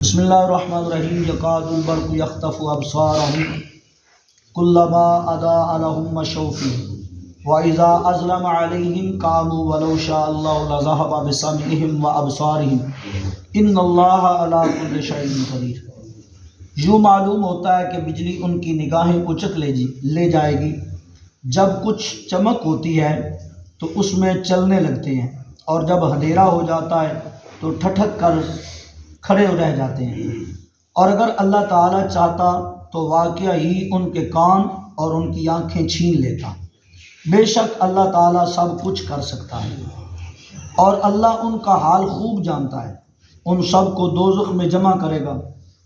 بسم اللہ الرحمن الرحیم یکاد البرق یخطف ابصارهم کلما اضاء لهم مشوا فیہ واذا اظلم علیہم قاموا ولو شاء اللہ لذهب بسمعهم وابصارهم ان اللہ علی کل شیء قدیر۔ یوں معلوم ہوتا ہے کہ بجلی ان کی نگاہیں اچک لے جائے گی، جب کچھ چمک ہوتی ہے تو اس میں چلنے لگتے ہیں، اور جب اندھیرا ہو جاتا ہے تو ٹھٹک کر کھڑے رہ جاتے ہیں۔ اور اگر اللہ تعالیٰ چاہتا تو واقعہ ہی ان کے کان اور ان کی آنکھیں چھین لیتا۔ بے شک اللہ تعالیٰ سب کچھ کر سکتا ہے، اور اللہ ان کا حال خوب جانتا ہے۔ ان سب کو دوزخ میں جمع کرے گا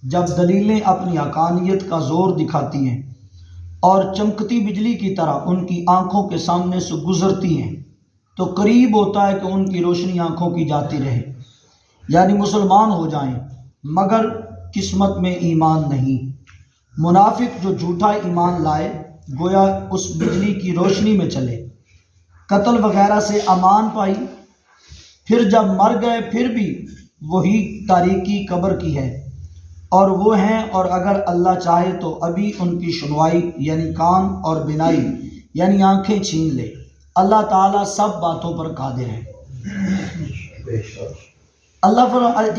جب دلیلیں اپنی حقانیت کا زور دکھاتی ہیں، اور چمکتی بجلی کی طرح ان کی آنکھوں کے سامنے سے گزرتی ہیں، تو قریب ہوتا ہے کہ ان کی روشنی آنکھوں کی جاتی رہے، یعنی مسلمان ہو جائیں، مگر قسمت میں ایمان نہیں۔ منافق جو جھوٹا ایمان لائے گویا اس بجلی کی روشنی میں چلے، قتل وغیرہ سے امان پائی، پھر جب مر گئے پھر بھی وہی تاریکی قبر کی ہے، اور وہ ہیں، اور اگر اللہ چاہے تو ابھی ان کی سنوائی یعنی کان اور بینائی یعنی آنکھیں چھین لے۔ اللہ تعالیٰ سب باتوں پر قادر ہے۔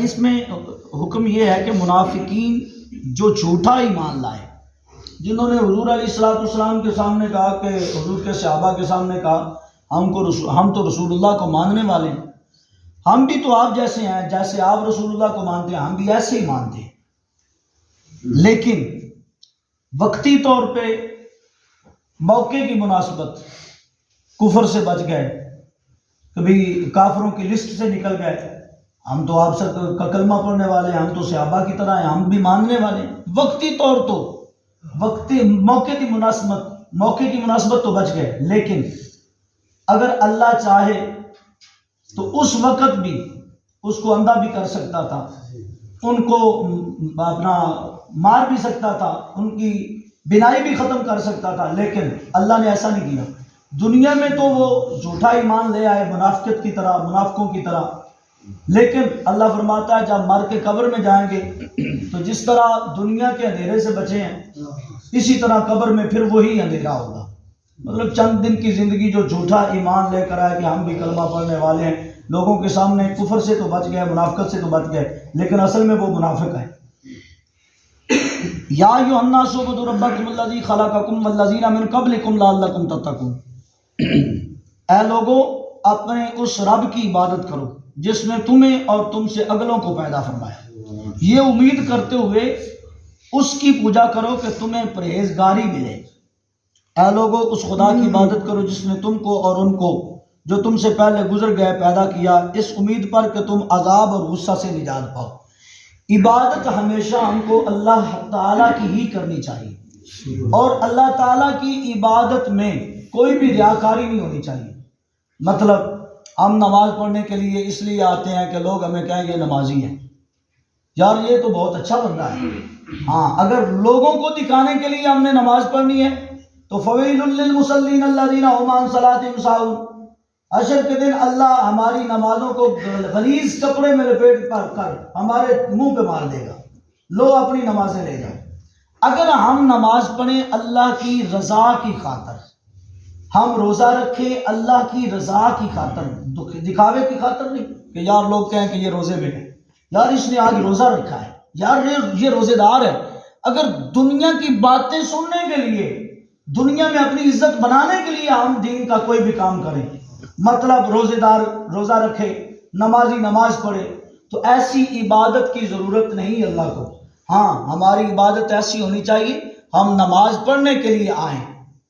اس میں حکم یہ ہے کہ منافقین جو جھوٹا ایمان لائے، جنہوں نے حضور علیہ السلام کے سامنے کہا کہ حضور کے صحابہ کے سامنے کہا ہم تو رسول اللہ کو ماننے والے ہیں، ہم بھی تو آپ جیسے ہیں، جیسے آپ رسول اللہ کو مانتے ہیں ہم بھی ایسے ہی مانتے ہیں، لیکن وقتی طور پہ موقع کی مناسبت کفر سے بچ گئے، کبھی کافروں کی لسٹ سے نکل گئے۔ ہم تو آپ سب کا کلمہ پڑھنے والے ہیں، ہم تو صحابہ کی طرح ہیں، ہم بھی ماننے والے ہیں۔ وقتی طور تو موقع کی مناسبت تو بچ گئے، لیکن اگر اللہ چاہے تو اس وقت بھی اس کو اندھا بھی کر سکتا تھا، ان کو اپنا مار بھی سکتا تھا، ان کی بینائی بھی ختم کر سکتا تھا، لیکن اللہ نے ایسا نہیں کیا۔ دنیا میں تو وہ جھوٹا ایمان لے آئے منافقت کی طرح، منافقوں کی طرح، لیکن اللہ فرماتا ہے جب مر کے قبر میں جائیں گے تو جس طرح دنیا کے اندھیرے سے بچے ہیں اسی طرح قبر میں پھر وہی اندھیرا ہوگا۔ مطلب چند دن کی زندگی جو جھوٹا ایمان لے کر آئے کہ ہم بھی کلمہ پڑھنے والے ہیں، لوگوں کے سامنے کفر سے تو بچ گئے، منافقت سے تو بچ گئے، لیکن اصل میں وہ منافق ہے۔ یا ایھا الناس اعبدوا ربکم الذی خلقکم والذین من قبلکم لعلکم تتقون۔ اے لوگو اپنے اس رب کی عبادت کرو جس نے تمہیں اور تم سے اگلوں کو پیدا فرمایا، یہ امید کرتے ہوئے اس کی پوجا کرو کہ تمہیں پرہیزگاری ملے۔ اے لوگو اس خدا کی عبادت کرو جس نے تم کو اور ان کو جو تم سے پہلے گزر گئے پیدا کیا، اس امید پر کہ تم عذاب اور غصہ سے نجات پاؤ۔ عبادت ہمیشہ ہم کو اللہ تعالیٰ کی ہی کرنی چاہیے، اور اللہ تعالیٰ کی عبادت میں کوئی بھی ریاکاری نہیں ہونی چاہیے۔ مطلب ہم نماز پڑھنے کے لیے اس لیے آتے ہیں کہ لوگ ہمیں کہیں یہ نمازی ہے، یار یہ تو بہت اچھا بندہ ہے۔ ہاں، اگر لوگوں کو دکھانے کے لیے ہم نے نماز پڑھنی ہے تو فویل للمصلین الذین هم عن صلاتهم ساہون، حشر کے دن اللہ ہماری نمازوں کو غلیظ کپڑے میں لپیٹ کر ہمارے منہ پہ مار دے گا، لو اپنی نمازیں لے جاؤ۔ اگر ہم نماز پڑھیں اللہ کی رضا کی خاطر، ہم روزہ رکھیں اللہ کی رضا کی خاطر، دکھاوے کی خاطر نہیں کہ یار لوگ کہیں کہ یہ روزے میں ہے، یار اس نے آج روزہ رکھا ہے، یار یہ روزے دار ہے۔ اگر دنیا کی باتیں سننے کے لیے، دنیا میں اپنی عزت بنانے کے لیے ہم دین کا کوئی بھی کام کریں، مطلب روزے دار روزہ رکھے، نمازی نماز پڑھے، تو ایسی عبادت کی ضرورت نہیں اللہ کو۔ ہاں، ہماری عبادت ایسی ہونی چاہیے، ہم نماز پڑھنے کے لیے آئیں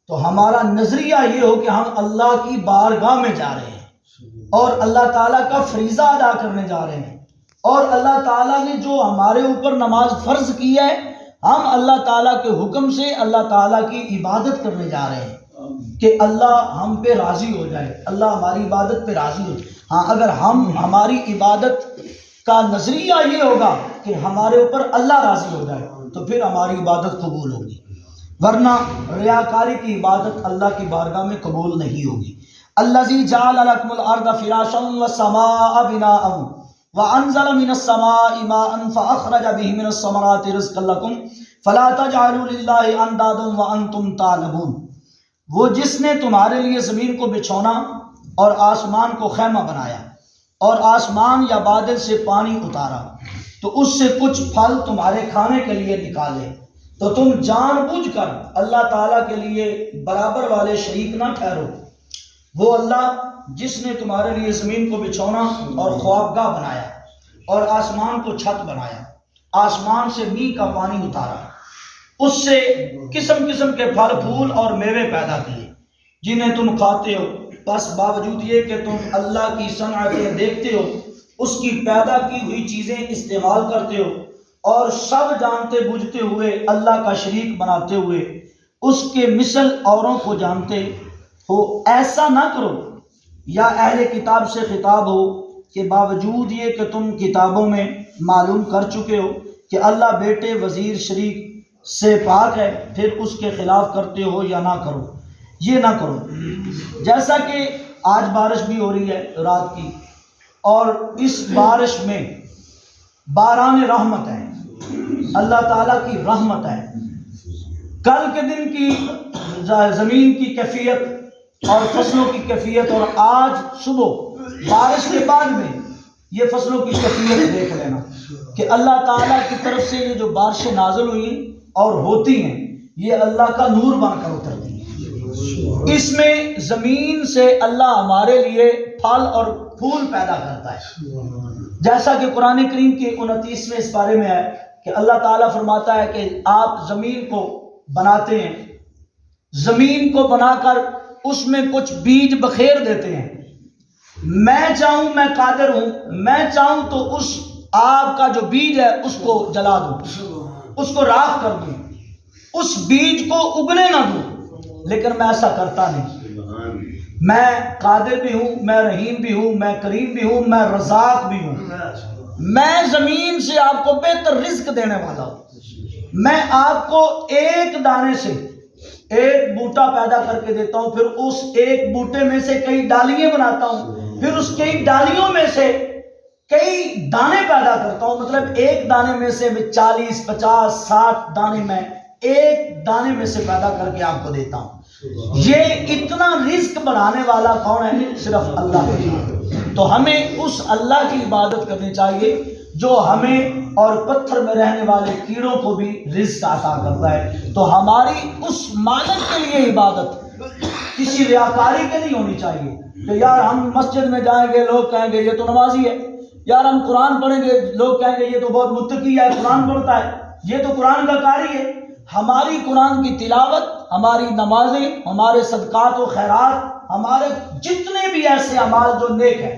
تو ہمارا نظریہ یہ ہو کہ ہم اللہ کی بارگاہ میں جا رہے ہیں اور اللہ تعالیٰ کا فریضہ ادا کرنے جا رہے ہیں، اور اللہ تعالیٰ نے جو ہمارے اوپر نماز فرض کی ہے ہم اللہ تعالیٰ کے حکم سے اللہ تعالیٰ کی عبادت کرنے جا رہے ہیں کہ اللہ ہم پہ راضی ہو جائے، اللہ ہماری عبادت پہ راضی ہو جائے۔ ہاں، اگر ہماری عبادت کا نظریہ یہ ہوگا کہ ہمارے اوپر اللہ راضی ہو جائے تو پھر ہماری عبادت قبول ہوگی، ورنہ ریاکاری کی عبادت اللہ کی بارگاہ میں قبول نہیں ہوگی۔ الذی جعل لکم الارض فراشا والسماء بناء، وَأَنزَلَ مِنَ السَّمَاءِ مَاءً فَأَخْرَجَ بِهِ مِنَ الثَّمَرَاتِ رِزْقًا لَكُمْ فَلَا تَجْعَلُوا لِلَّهِ أَنْدَادًا وَأَنْتُمْ تَعْلَمُونَ۔ وہ جس نے تمہارے لیے زمین کو بچھونا اور آسمان کو خیمہ بنایا اور آسمان یا بادل سے پانی اتارا تو اس سے کچھ پھل تمہارے کھانے کے لیے نکالے، تو تم جان بوجھ کر اللہ تعالیٰ کے لیے برابر والے شریک نہ ٹھہرو۔ وہ اللہ جس نے تمہارے لیے زمین کو بچھونا اور خوابگاہ بنایا اور آسمان کو چھت بنایا، آسمان سے میگھ کا پانی اتارا، اس سے قسم قسم کے پھل پھول اور میوے پیدا کیے جنہیں تم کھاتے ہو، بس باوجود یہ کہ تم اللہ کی صنعتیں دیکھتے ہو، اس کی پیدا کی ہوئی چیزیں استعمال کرتے ہو، اور سب جانتے بوجھتے ہوئے اللہ کا شریک بناتے ہوئے اس کے مثل اوروں کو جانتے ہو۔ ایسا نہ کرو، یا اہل کتاب سے خطاب ہو کہ باوجود یہ کہ تم کتابوں میں معلوم کر چکے ہو کہ اللہ بیٹے وزیر شریک سے پاک ہے، پھر اس کے خلاف کرتے ہو یا نہ کرو، یہ نہ کرو۔ جیسا کہ آج بارش بھی ہو رہی ہے رات کی، اور اس بارش میں باران رحمت ہے، اللہ تعالیٰ کی رحمت ہے۔ کل کے دن کی زمین کی کیفیت اور فصلوں کی کیفیت، اور آج صبح بارش کے بعد میں یہ فصلوں کی کیفیت دیکھ لینا کہ اللہ تعالیٰ کی طرف سے یہ جو بارشیں نازل ہوئی اور ہوتی ہیں، یہ اللہ کا نور بن کر اترتی ہیں۔ اس میں زمین سے اللہ ہمارے لیے پھل اور پھول پیدا کرتا ہے، جیسا کہ قرآن کریم کے 29ویں اس بارے میں ہے کہ اللہ تعالیٰ فرماتا ہے کہ آپ زمین کو بناتے ہیں، زمین کو بنا کر اس میں کچھ بیج بخیر دیتے ہیں، میں چاہوں میں قادر ہوں، میں چاہوں تو اس آپ کا جو بیج ہے اس کو جلا دوں، اس کو راکھ کر دوں، اس بیج کو اگنے نہ دوں، لیکن میں ایسا کرتا نہیں۔ میں قادر بھی ہوں، میں رحیم بھی ہوں، میں کریم بھی ہوں، میں رزاق بھی ہوں۔ میں زمین سے آپ کو بہتر رزق دینے والا ہوں۔ میں آپ کو ایک دانے سے ایک بوٹا پیدا کر کے دیتا ہوں، پھر اس ایک بوٹے میں سے کئی ڈالیاں بناتا ہوں، پھر اس کئی ڈالیوں میں سے کئی دانے پیدا کرتا ہوں، مطلب ایک دانے میں سے 40 50 60 دانے میں ایک دانے میں سے پیدا کر کے آپ کو دیتا ہوں۔ یہ اتنا رزق بڑھانے والا کون ہے؟ صرف اللہ ہے۔ تو ہمیں اس اللہ کی عبادت کرنی چاہیے جو ہمیں اور پتھر میں رہنے والے کیڑوں کو بھی رزق عطا کرتا ہے۔ تو ہماری اس مالک کے لیے عبادت کسی ریاکاری کے نہیں ہونی چاہیے کہ یار ہم مسجد میں جائیں گے، لوگ کہیں گے یہ تو نمازی ہے، یار ہم قرآن پڑھیں گے، لوگ کہیں گے یہ تو بہت متقی ہے، قرآن پڑھتا ہے، یہ تو قرآن کا قاری ہے۔ ہماری قرآن کی تلاوت، ہماری نمازیں، ہمارے صدقات و خیرات، ہمارے جتنے بھی ایسے اعمال جو نیک ہیں،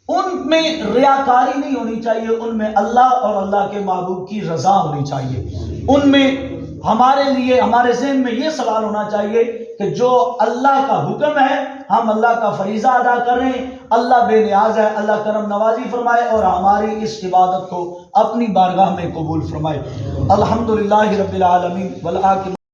ان میں ریاکاری نہیں ہونی چاہیے، ان میں اللہ اور اللہ کے محبوب کی رضا ہونی چاہیے۔ ان میں ہمارے لیے، ہمارے ذہن میں یہ سوال ہونا چاہیے کہ جو اللہ کا حکم ہے ہم اللہ کا فریضہ ادا کریں، اللہ بے نیاز ہے، اللہ کرم نوازی فرمائے اور ہماری اس عبادت کو اپنی بارگاہ میں قبول فرمائے۔ الحمدللہ رب العالمین والعاقبۃ